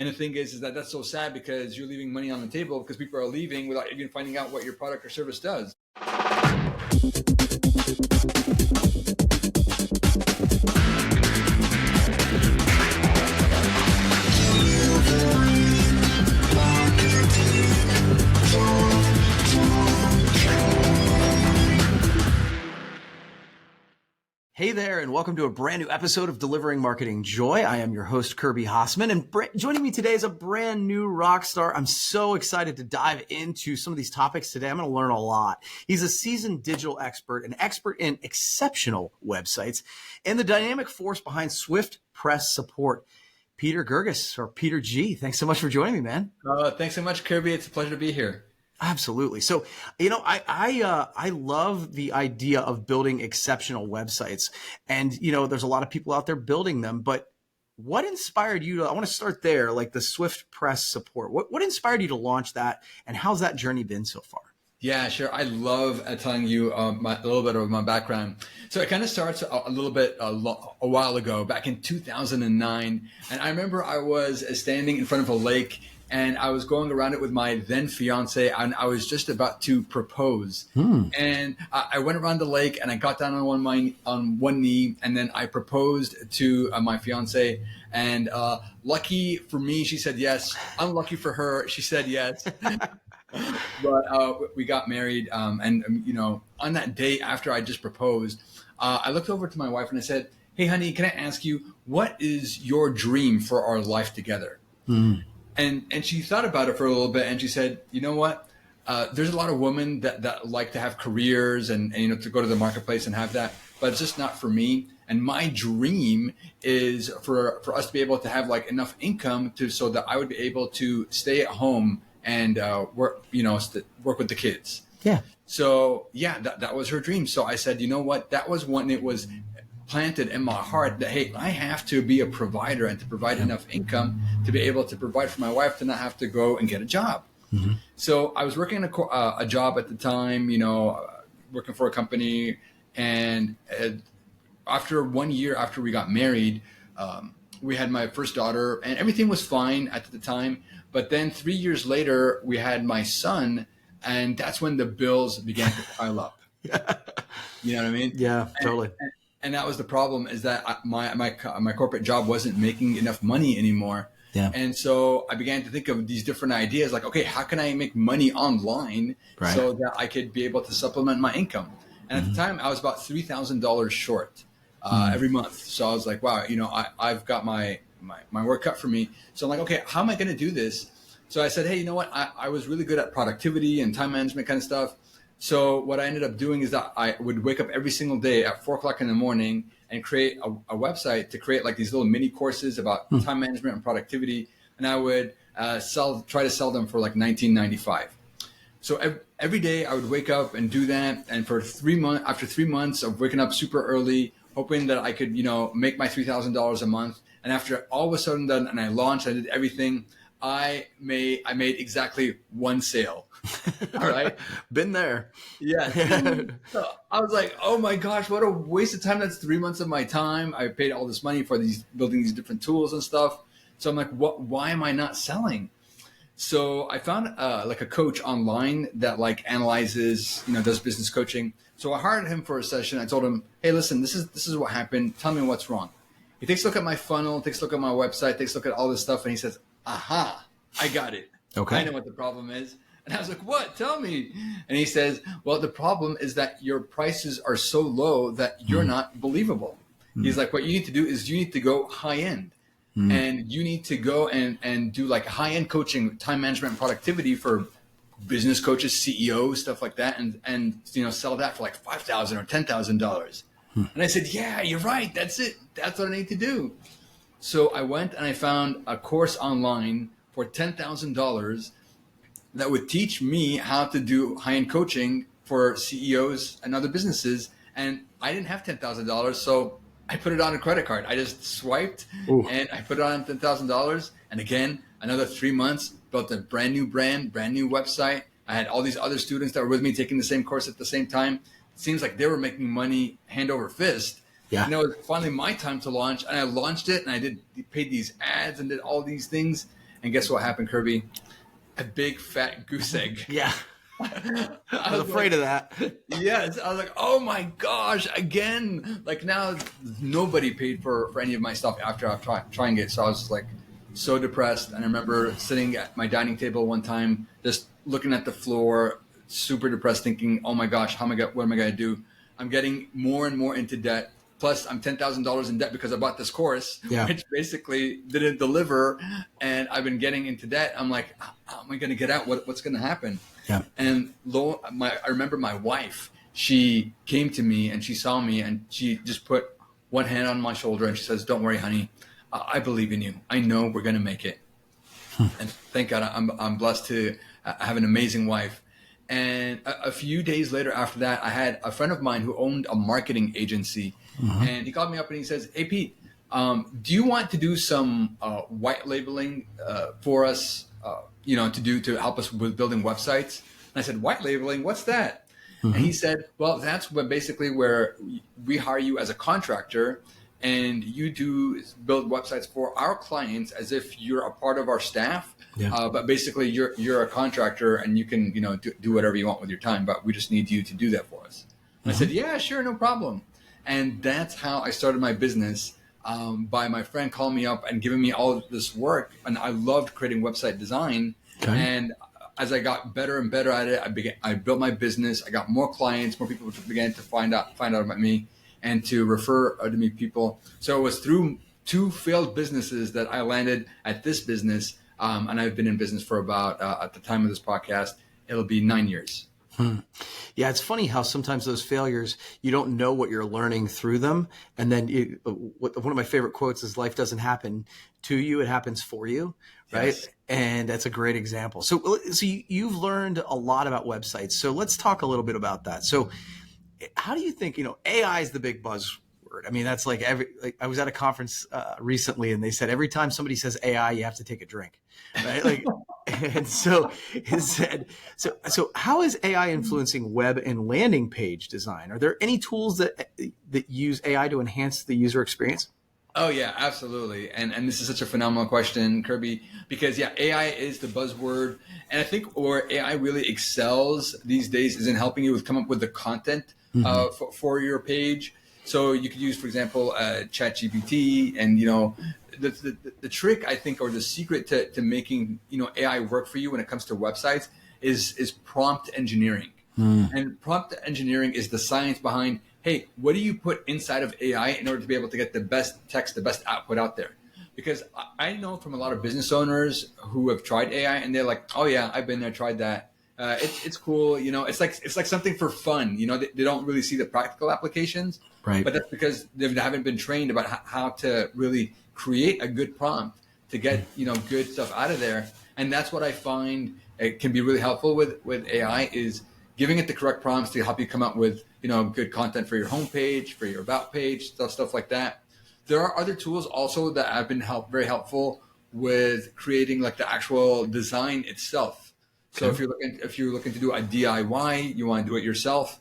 And the thing is that that's so sad because you're leaving money on the table because people are leaving without even finding out what your product or service does. Hey there, and welcome to a brand new episode of Delivering Marketing Joy. I am your host, Kirby Hassman, and joining me today is a brand new rock star. I'm so excited to dive into some of these topics today. I'm going to learn a lot. He's a seasoned digital expert, an expert in exceptional websites, and the dynamic force behind swift press support. Peter Guirguis, or Peter G. Thanks so much for joining me, man. Thanks so much, Kirby. It's a pleasure to be here. Absolutely. So, I love the idea of building exceptional websites, and there's a lot of people out there building them. But what inspired you to? I want to start there, like the Swift Press support. What inspired you to launch that, and how's that journey been so far? Yeah, sure. I love telling you a little bit of my background. So it kind of starts a little bit a while ago, back in 2009, and I remember I was standing in front of a lake. And I was going around it with my then fiance, and I was just about to propose. And I went around the lake, and I got down on one knee, and then I proposed to my fiance. And lucky for me, she said yes. Unlucky for her, she said yes. But we got married, and on that day after I just proposed, I looked over to my wife and I said, "Hey, honey, can I ask you, what is your dream for our life together?" And she thought about it for a little bit, and she said, "You know what? There's a lot of women that like to have careers and to go to the marketplace and have that, but it's just not for me. And my dream is for us to be able to have like enough income so that I would be able to stay at home and work with the kids." Yeah. So yeah, that was her dream. So I said, you know what? That was when it was planted in my heart that, hey, I have to be a provider and to provide enough income to be able to provide for my wife to not have to go and get a job. So I was working a job at the time, working for a company. And after 1 year after we got married, we had my first daughter and everything was fine at the time. But then 3 years later, we had my son, and that's when the bills began to pile up. You know what I mean? Yeah, totally. And that was the problem, is that my corporate job wasn't making enough money anymore. Yeah. And so I began to think of these different ideas like, okay, how can I make money online so that I could be able to supplement my income? And at the time I was about $3,000 short every month. So I was like, wow, I've got my work cut for me. So I'm like, okay, how am I going to do this? So I said, hey, you know what? I was really good at productivity and time management kind of stuff. So what I ended up doing is that I would wake up every single day at 4:00 in the morning and create a website to create like these little mini courses about time management and productivity. And I would try to sell them for like $19.95. So every day I would wake up and do that. And for after 3 months of waking up super early, hoping that I could, make my $3,000 a month. And after all was said and done and I launched, I did everything, I made exactly one sale. All right. Been there. Yeah. So I was like, oh my gosh, what a waste of time. That's 3 months of my time. I paid all this money for building these different tools and stuff. So I'm like, why am I not selling? So I found like a coach online that like analyzes, does business coaching. So I hired him for a session. I told him, hey, listen, this is what happened. Tell me what's wrong. He takes a look at my funnel, takes a look at my website, takes a look at all this stuff. And he says, aha, I got it. Okay. I know what the problem is. And I was like, what? Tell me. And he says, well, the problem is that your prices are so low that you're not believable. He's like, what you need to do is you need to go high end. And you need to go and do like high end coaching, time management, and productivity for business coaches, CEOs, stuff like that. And sell that for like $5,000 or $10,000. And I said, yeah, you're right. That's it. That's what I need to do. So I went and I found a course online for $10,000 that would teach me how to do high-end coaching for CEOs and other businesses. And I didn't have $10,000, so I put it on a credit card. I just swiped and I put it on $10,000. And again, another 3 months, built a brand new brand, brand new website. I had all these other students that were with me taking the same course at the same time. It seems like they were making money hand over fist. Yeah. And it was finally my time to launch, and I launched it, and I paid these ads and did all these things. And guess what happened, Kirby? A big fat goose egg. Yeah. I was afraid of that. Yes. I was like, oh my gosh, again. Like now nobody paid for any of my stuff after I trying it. So I was like so depressed. And I remember sitting at my dining table one time, just looking at the floor, super depressed, thinking, oh my gosh, what am I going to do? I'm getting more and more into debt. Plus, I'm $10,000 in debt because I bought this course, which basically didn't deliver. And I've been getting into debt. I'm like, how am I going to get out? What's going to happen? Yeah. And I remember my wife, she came to me and she saw me and she just put one hand on my shoulder and she says, don't worry, honey. I believe in you. I know we're going to make it. And thank God I'm blessed to have an amazing wife. And a few days later after that, I had a friend of mine who owned a marketing agency. And he called me up and he says, hey, Pete, do you want to do some white labeling for us, to help us with building websites? And I said, white labeling, what's that? And he said, well, that's where we hire you as a contractor and you build websites for our clients as if you're a part of our staff. Yeah. But basically you're a contractor and you can, do whatever you want with your time, but we just need you to do that for us. And I said, yeah, sure. No problem. And that's how I started my business, by my friend calling me up and giving me all of this work. And I loved creating website design. Okay. And as I got better and better at it, I built my business. I got more clients, more people began to find out about me and to refer to me people. So it was through 2 failed businesses that I landed at this business. And I've been in business for about, at the time of this podcast, it'll be 9 years. Yeah, it's funny how sometimes those failures, you don't know what you're learning through them. And then one of my favorite quotes is life doesn't happen to you, it happens for you, right? Yes. And that's a great example. So you've learned a lot about websites. So let's talk a little bit about that. So how do you think, AI is the big buzzword? I mean, that's like I was at a conference recently and they said, every time somebody says AI, you have to take a drink, right? Like, and so it said, so how is AI influencing web and landing page design? Are there any tools that use AI to enhance the user experience? Oh yeah, absolutely. And this is such a phenomenal question, Kirby, because AI is the buzzword. And I think where AI really excels these days is in helping you come up with the content for your page. So you could use, for example, ChatGPT, and the trick, I think, or the secret to making AI work for you when it comes to websites is prompt engineering. And prompt engineering is the science behind, hey, what do you put inside of AI in order to be able to get the best text, the best output out there? Because I know from a lot of business owners who have tried AI, and they're like, oh yeah, I've been there, tried that. It's cool, it's like something for fun. They don't really see the practical applications. Right. But that's because they haven't been trained about how to really create a good prompt to get, good stuff out of there. And that's what I find it can be really helpful with AI is giving it the correct prompts to help you come up with, good content for your homepage, for your about page, stuff like that. There are other tools also that have been very helpful with creating like the actual design itself. So okay. if you're looking to do a DIY, you want to do it yourself,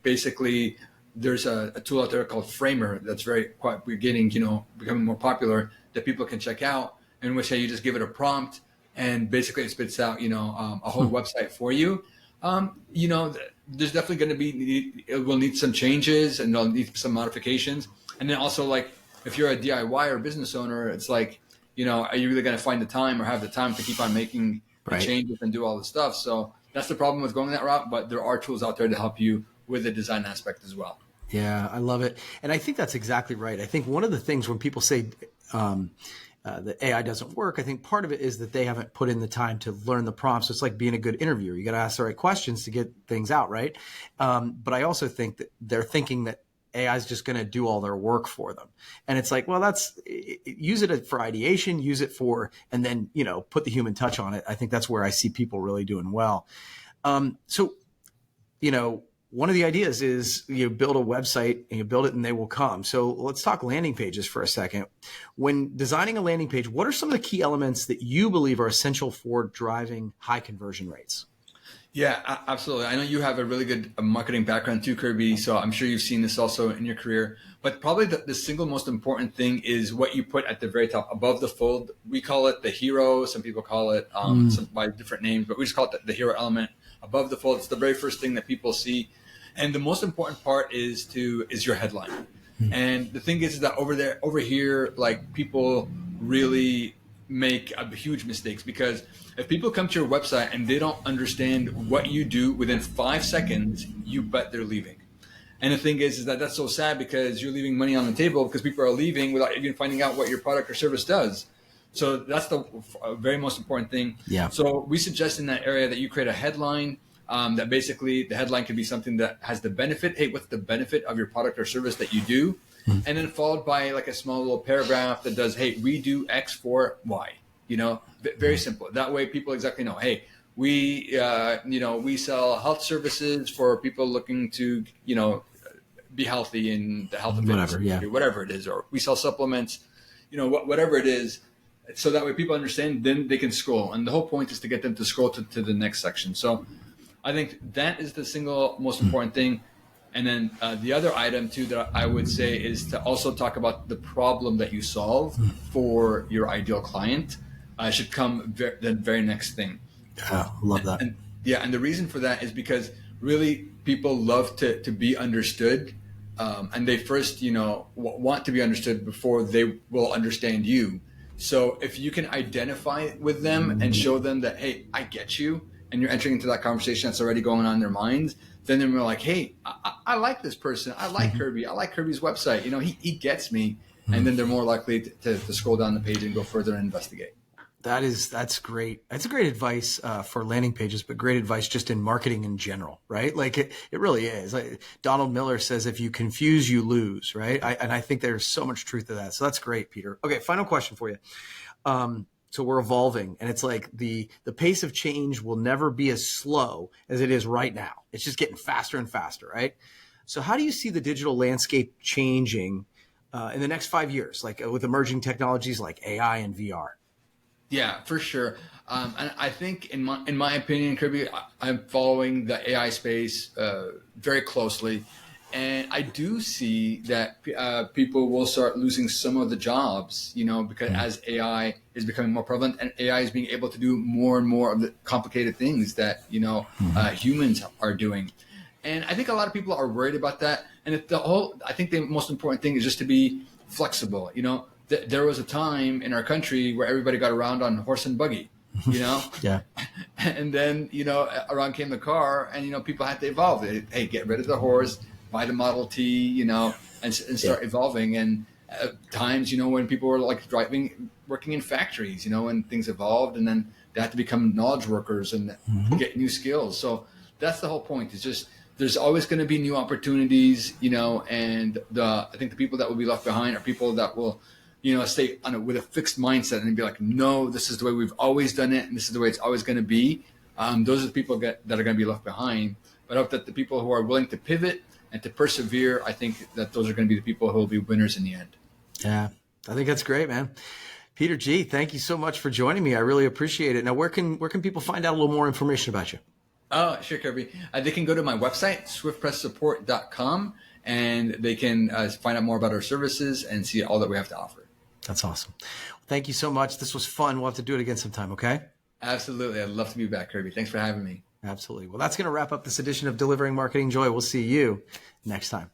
basically there's a tool out there called Framer that's becoming more popular that people can check out, in which you just give it a prompt and basically it spits out, a whole website for you. There's definitely going to be, it will need some changes and they'll need some modifications. And then also like, if you're a DIY or business owner, it's like, are you really going to find the time or have the time to keep on making the changes and do all the stuff? So that's the problem with going that route, but there are tools out there to help you with the design aspect as well. Yeah, I love it. And I think that's exactly right. I think one of the things when people say that AI doesn't work, I think part of it is that they haven't put in the time to learn the prompts. So it's like being a good interviewer. You got to ask the right questions to get things out, right? But I also think that they're thinking that AI is just going to do all their work for them. And it's like, well, use it for ideation, use it for, and then, put the human touch on it. I think that's where I see people really doing well. One of the ideas is you build a website and you build it and they will come. So let's talk landing pages for a second. When designing a landing page, what are some of the key elements that you believe are essential for driving high conversion rates? Yeah, absolutely. I know you have a really good marketing background too, Kirby. So I'm sure you've seen this also in your career. But probably the single most important thing is what you put at the very top above the fold. We call it the hero. Some people call it by different names, but we just call it the hero element above the fold. It's the very first thing that people see. And the most important part is your headline. And the thing is that over here, like people really make huge mistakes, because if people come to your website and they don't understand what you do within 5 seconds, you bet they're leaving. And the thing is that that's so sad, because you're leaving money on the table because people are leaving without even finding out what your product or service does. So that's the very most important thing. Yeah. So we suggest in that area that you create a headline that basically the headline could be something that has the benefit. Hey, what's the benefit of your product or service that you do? And then followed by like a small little paragraph that does, hey, we do X for Y. Very simple. That way people exactly know, hey, we sell health services for people looking to, be healthy in the health and fitness industry, whatever it is, or we sell supplements, whatever it is. So that way people understand, then they can scroll. And the whole point is to get them to scroll to the next section. So I think that is the single most important thing. And then the other item too that I would say is to also talk about the problem that you solve for your ideal client. Should come the very next thing. Yeah, love that. And the reason for that is because really people love to be understood, and they first want to be understood before they will understand you. So if you can identify with them and show them that, hey, I get you, and you're entering into that conversation that's already going on in their minds, then they're more like, hey, I like this person. I like Kirby. I like Kirby's website. He gets me. And then they're more likely to scroll down the page and go further and investigate. That's great. That's great advice for landing pages, but great advice just in marketing in general, right? Like it really is. Like Donald Miller says, if you confuse, you lose, right? And I think there's so much truth to that. So that's great, Peter. Okay, final question for you. So we're evolving, and it's like the pace of change will never be as slow as it is right now. It's just getting faster and faster, right? So how do you see the digital landscape changing in the next 5 years, like with emerging technologies like AI and VR? Yeah, for sure. And I think in my opinion, Kirby, I'm following the AI space very closely. And I do see that people will start losing some of the jobs, because as AI is becoming more prevalent and AI is being able to do more and more of the complicated things that, humans are doing. And I think a lot of people are worried about that. And I think the most important thing is just to be flexible. There was a time in our country where everybody got around on horse and buggy, Yeah. And then, around came the car, and, people had to evolve. Hey, get rid of the horse, buy the Model T, and start evolving. And times, when people were like working in factories, and things evolved, and then they had to become knowledge workers and get new skills. So that's the whole point. It's just, there's always going to be new opportunities, and I think the people that will be left behind are people that will, stay with a fixed mindset and be like, no, this is the way we've always done it, and this is the way it's always going to be. Those are the people that are going to be left behind. But I hope that the people who are willing to pivot and to persevere, I think that those are going to be the people who will be winners in the end. Yeah, I think that's great, man. Peter G., thank you so much for joining me. I really appreciate it. Now, where can people find out a little more information about you? Oh, sure, Kirby. They can go to my website, swiftpresssupport.com, and they can find out more about our services and see all that we have to offer. That's awesome. Thank you so much. This was fun. We'll have to do it again sometime, okay? Absolutely. I'd love to be back, Kirby. Thanks for having me. Absolutely. Well, that's going to wrap up this edition of Delivering Marketing Joy. We'll see you next time.